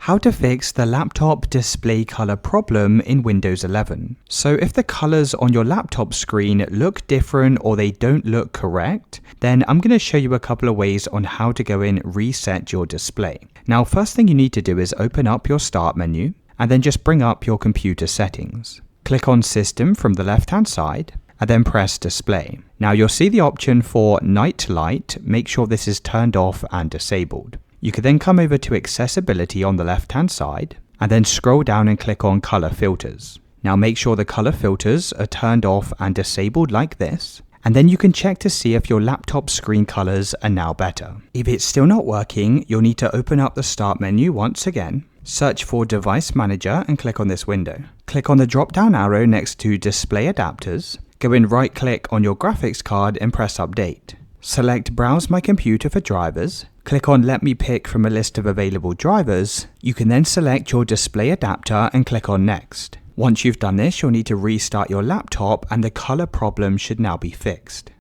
How to fix the laptop display color problem in Windows 11. So if the colors on your laptop screen look different or they don't look correct, then I'm going to show you a couple of ways on how to go in reset your display. Now, first thing you need to do is open up your start menu and then just bring up your computer settings. Click on System from the left-hand side and then press Display. Now you'll see the option for Night Light. Make sure this is turned off and disabled. You can then come over to Accessibility on the left-hand side and then scroll down and click on Color Filters. Now make sure the color filters are turned off and disabled like this, and then you can check to see if your laptop screen colors are now better. If it's still not working, you'll need to open up the Start menu once again, search for Device Manager and click on this window. Click on the drop-down arrow next to Display Adapters, go and right-click on your graphics card and press Update. Select Browse My Computer for drivers. Click on Let me pick from a list of available drivers. You can then select your display adapter and click on Next. Once you've done this, you'll need to restart your laptop and the color problem should now be fixed.